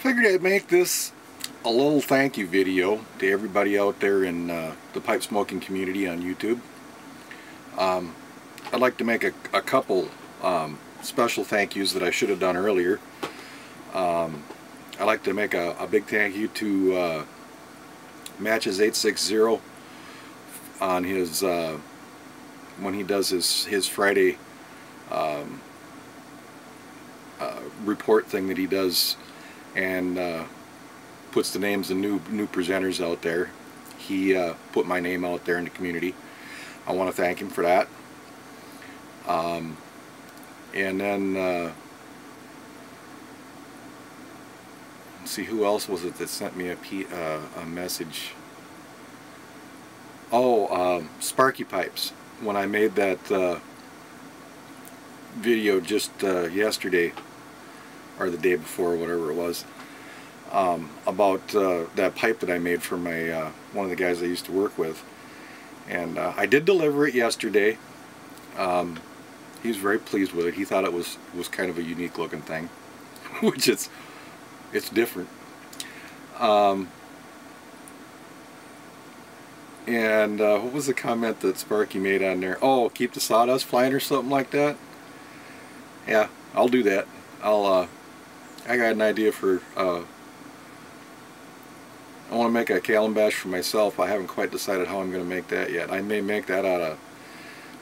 figured I'd make this a little thank you video to everybody out there in the pipe smoking community on YouTube. I'd like to make a couple special thank yous that I should have done earlier. I'd like to make a big thank you to Matches 860 on his when he does his Friday report thing that he does, and puts the names of new presenters out there. He put my name out there in the community. I want to thank him for that. And then let's see, who else was it that sent me a message? Oh, Sparky Pipes. When I made that video just yesterday, or the day before, whatever it was, about that pipe that I made for my one of the guys I used to work with, and I did deliver it yesterday. He was very pleased with it. He thought it was kind of a unique looking thing, which it's different. And what was the comment that Sparky made on there? Oh, keep the sawdust flying or something like that. Yeah, I'll do that. I got an idea for I want to make a calabash for myself. I haven't quite decided how I'm going to make that yet. I may make that out of,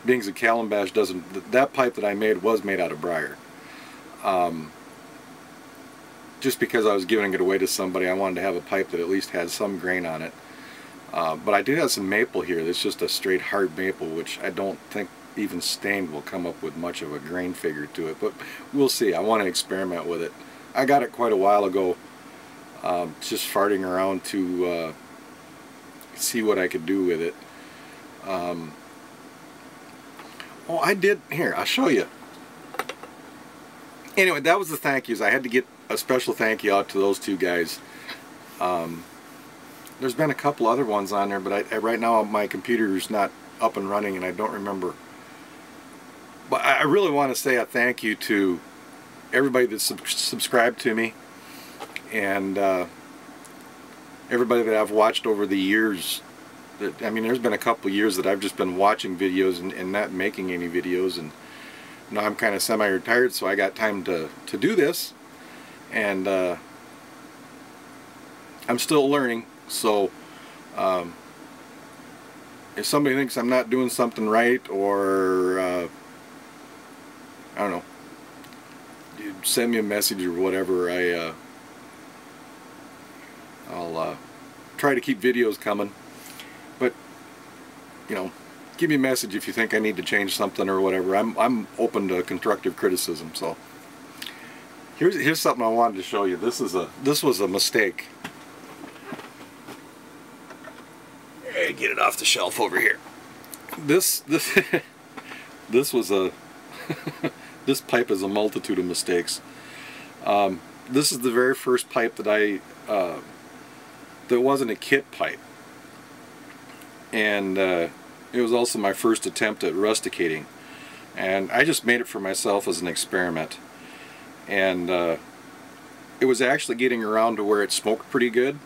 being a calabash doesn't, that pipe that I made was made out of briar. Just because I was giving it away to somebody, I wanted to have a pipe that at least had some grain on it. But I do have some maple here that's just a straight hard maple, which I don't think even stained will come up with much of a grain figure to it, but we'll see. I want to experiment with it. I got it quite a while ago, just farting around to see what I could do with it. Oh, I did, here, I'll show you. Anyway, that was the thank yous. I had to get a special thank you out to those two guys. There's been a couple other ones on there, but right now my computer's not up and running and I don't remember. But I really want to say a thank you to everybody that's subscribed to me, and everybody that I've watched over the years. I mean, there's been a couple years that I've just been watching videos and not making any videos, and now I'm kind of semi-retired, so I got time to do this, and I'm still learning. So if somebody thinks I'm not doing something right, or I don't know, you send me a message or whatever. I'll try to keep videos coming, but you know, give me a message if you think I need to change something or whatever. I'm open to constructive criticism. So here's something I wanted to show you. This was a mistake. Hey, get it off the shelf over here. This was a this pipe is a multitude of mistakes. This is the very first pipe that that wasn't a kit pipe, and it was also my first attempt at rusticating, and I just made it for myself as an experiment, and it was actually getting around to where it smoked pretty good.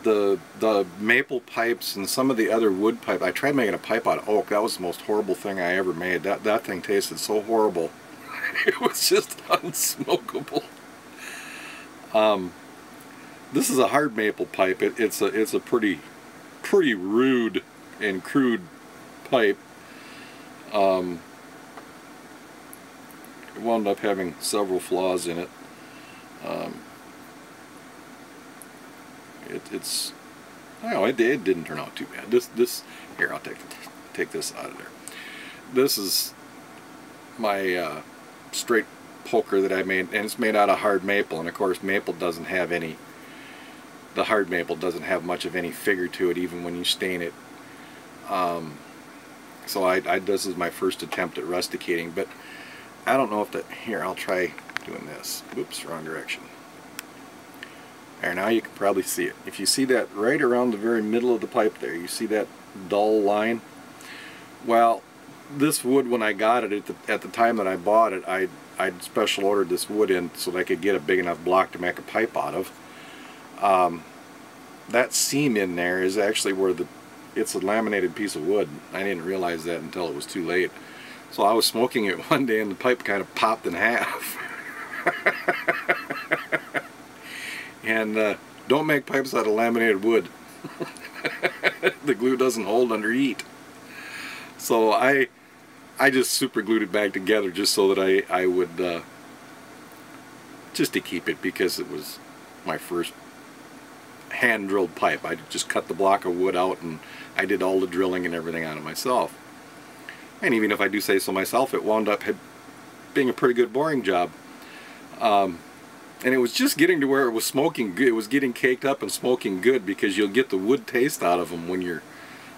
The maple pipes and some of the other wood pipe, I tried making a pipe out of oak. That was the most horrible thing I ever made. That thing tasted so horrible. It was just unsmokable. This is a hard maple pipe. It's a pretty rude and crude pipe. It wound up having several flaws in it. It's, I don't know, it didn't turn out too bad. This here, I'll take this out of there. This is my straight poker that I made, and it's made out of hard maple, and of course maple doesn't have any, the hard maple doesn't have much of any figure to it even when you stain it. So this is my first attempt at rusticating, but I don't know if that, here, I'll try doing this. Oops, wrong direction. There, now you can probably see it. If you see that right around the very middle of the pipe there, you see that dull line? Well, this wood, when I got it at the time that I bought it, I'd special ordered this wood in so that I could get a big enough block to make a pipe out of. That seam in there is actually where it's a laminated piece of wood. I didn't realize that until it was too late. So I was smoking it one day and the pipe kind of popped in half. And don't make pipes out of laminated wood. The glue doesn't hold under heat. So I just super glued it back together just so that I would just to keep it, because it was my first hand drilled pipe. I just cut the block of wood out and I did all the drilling and everything on it myself. And even if I do say so myself, it wound up being a pretty good boring job. And it was just getting to where it was smoking good. It was getting caked up and smoking good, because you'll get the wood taste out of them when you're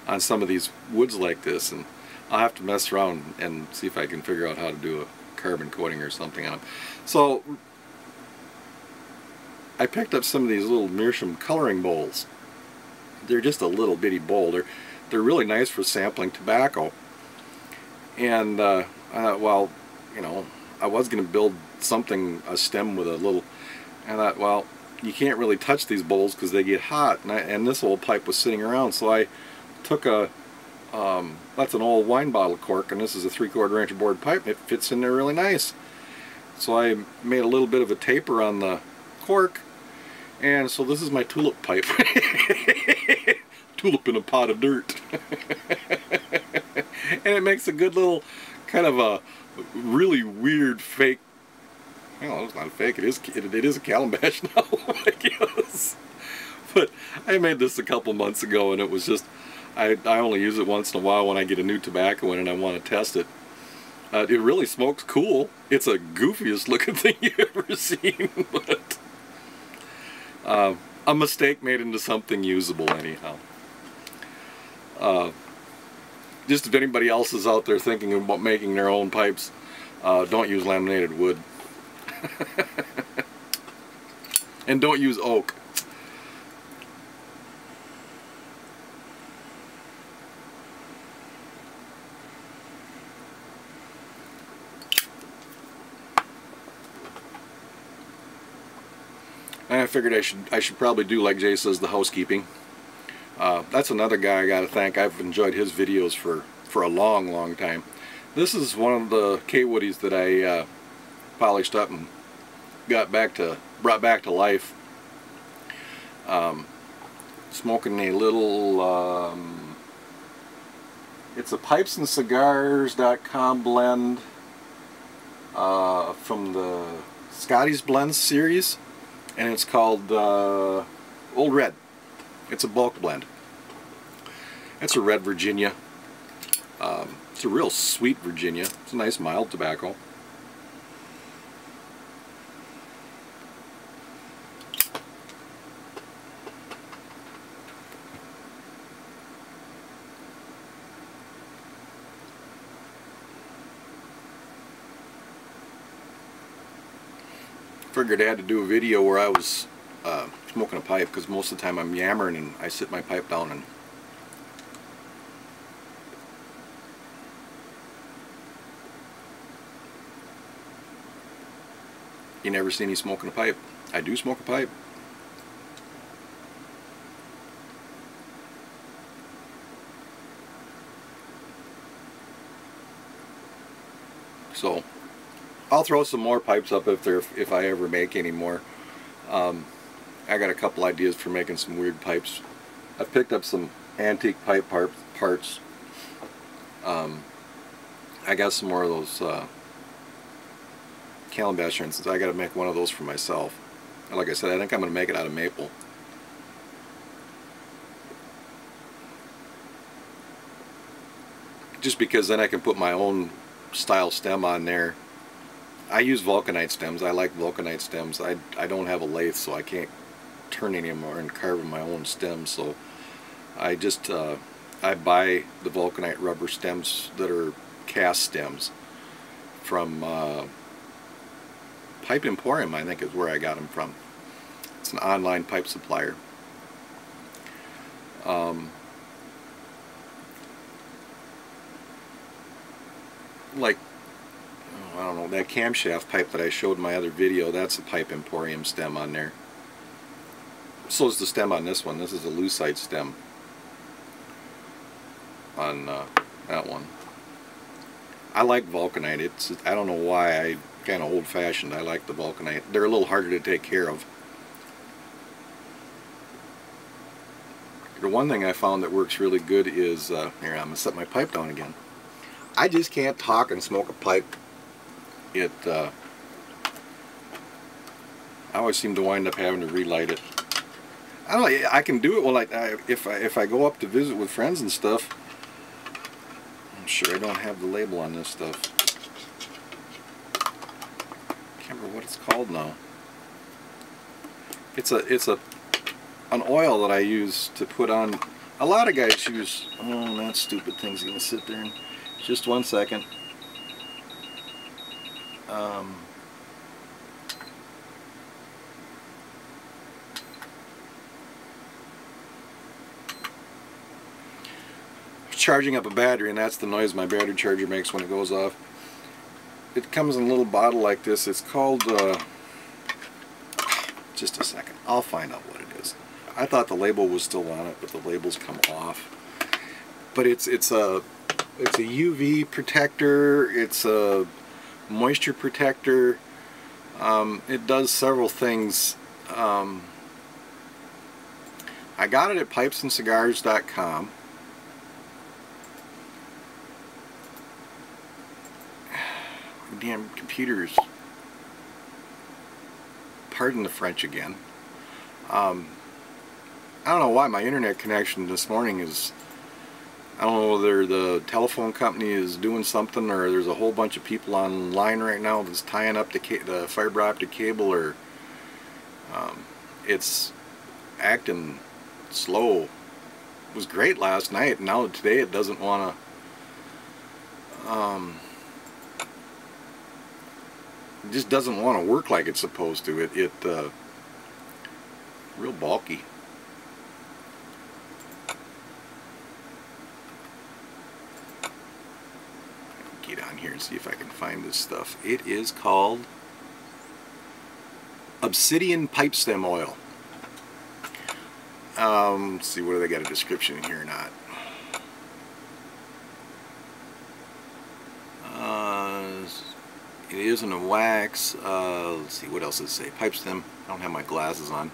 on some of these woods like this. And I'll have to mess around and see if I can figure out how to do a carbon coating or something on them. So I picked up some of these little Meerschaum coloring bowls. They're just a little bitty bowl. They're really nice for sampling tobacco. And well, you know, I was going to build something, a stem with a little, and I thought, well, you can't really touch these bowls because they get hot, and this old pipe was sitting around, so I took that's an old wine bottle cork, and this is a 3/4 inch board pipe, and it fits in there really nice. So I made a little bit of a taper on the cork, and so this is my tulip pipe. Tulip in a pot of dirt. And it makes a good little kind of a really weird fake, well, it's not fake, it is a calabash now, I guess. But I made this a couple months ago, and it was just, I only use it once in a while when I get a new tobacco in and I want to test it. It really smokes cool. It's a goofiest looking thing you've ever seen, but a mistake made into something usable anyhow. Just if anybody else is out there thinking about making their own pipes, don't use laminated wood. And don't use oak. And I figured I should probably do, like Jay says, the housekeeping. That's another guy I gotta thank. I've enjoyed his videos for a long time. This is one of the K-Woodies that I polished up and brought back to life. Smoking a little, it's a pipesandcigars.com blend from the Scotty's Blends series, and it's called Old Red. It's a bulk blend. It's a red Virginia. It's a real sweet Virginia. It's a nice mild tobacco. Figured I had to do a video where I was smoking a pipe, because most of the time I'm yammering and I sit my pipe down and you never see me smoking a pipe. I do smoke a pipe. So I'll throw some more pipes up if I ever make any more. I got a couple ideas for making some weird pipes. I've picked up some antique pipe parts. I got some more of those calabash rinses. I got to make one of those for myself. And like I said, I think I'm going to make it out of maple. Just because then I can put my own style stem on there. I use vulcanite stems. I like vulcanite stems. I don't have a lathe, so I can't turn any of them or carve my own stems. So I just I buy the vulcanite rubber stems that are cast stems from Pipe Emporium, I think is where I got them from. It's an online pipe supplier. Like, I don't know that camshaft pipe that I showed in my other video, that's a Pipe Emporium stem on there. So is the stem on this one. This is a lucite stem on that one. I like vulcanite. I don't know why. I kind of old-fashioned. I like the vulcanite. They're a little harder to take care of. The one thing I found that works really good is here, I'm gonna set my pipe down again. I just can't talk and smoke a pipe. I always seem to wind up having to relight it. I don't know. I can do it when if I go up to visit with friends and stuff. I'm sure I don't have the label on this stuff. Can't remember what it's called now. It's an oil that I use to put on. A lot of guys use. Oh, that stupid thing's gonna sit there. Just 1 second. Charging up a battery, and that's the noise my battery charger makes when it goes off. It comes in a little bottle like this. It's called just a second, I'll find out what it is. I thought the label was still on it, but the label's come off. But it's a UV protector, it's a moisture protector. It does several things. I got it at pipesandscigars.com. Damn computers. Pardon the French again. I don't know why my internet connection this morning is, I don't know whether the telephone company is doing something or there's a whole bunch of people online right now that's tying up the fiber optic cable, or it's acting slow. It was great last night, and now today it doesn't want to. It just doesn't want to work like it's supposed to. It real bulky. Get on here and see if I can find this stuff. It is called Obsidian Pipe Stem Oil. Let's see, whether they got a description in here or not. It isn't a wax. Let's see, what else does it say? Pipe stem. I don't have my glasses on.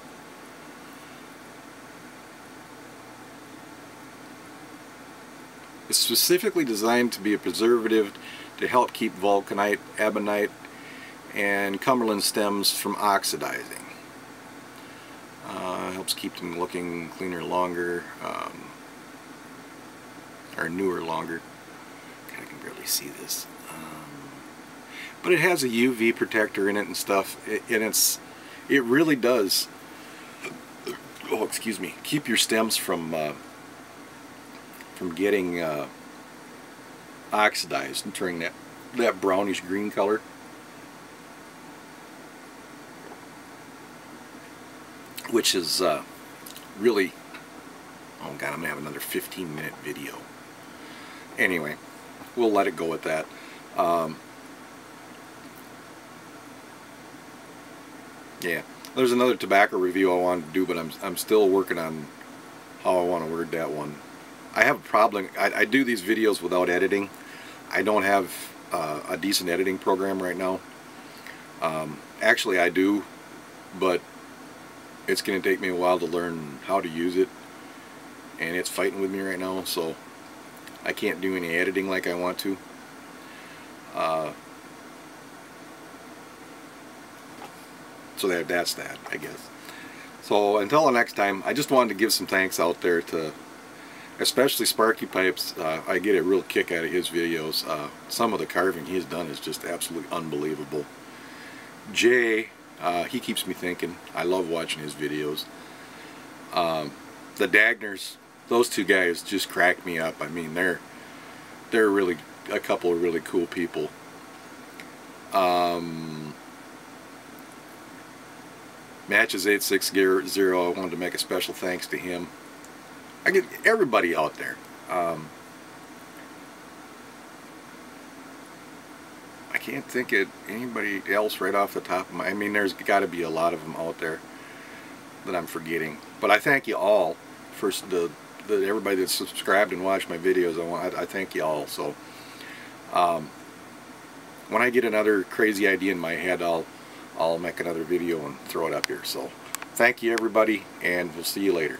It's specifically designed to be a preservative to help keep vulcanite, ebonite, and Cumberland stems from oxidizing. Helps keep them looking cleaner longer, or newer longer. I can barely see this. But it has a UV protector in it and stuff, and it really does, oh excuse me, keep your stems from getting oxidized and turning that brownish green color. Which is really, oh god, I'm gonna have another 15-minute video. Anyway, we'll let it go at that. Yeah, there's another tobacco review I wanted to do, but I'm still working on how I want to word that one. I have a problem. I do these videos without editing. I don't have a decent editing program right now. Actually, I do, but it's going to take me a while to learn how to use it, and it's fighting with me right now, so I can't do any editing like I want to. So that's that, I guess. So until the next time, I just wanted to give some thanks out there to, especially Sparky Pipes. I get a real kick out of his videos. Some of the carving he's done is just absolutely unbelievable. Jay, he keeps me thinking. I love watching his videos. The Dagners, those two guys just crack me up. I mean, they're really a couple of really cool people. Matches 860, I wanted to make a special thanks to him. I get everybody out there. I can't think of anybody else right off the top of my... I mean, there's got to be a lot of them out there that I'm forgetting. But I thank you all for everybody that's subscribed and watched my videos. I thank you all. So when I get another crazy idea in my head, I'll make another video and throw it up here. So thank you everybody, and we'll see you later.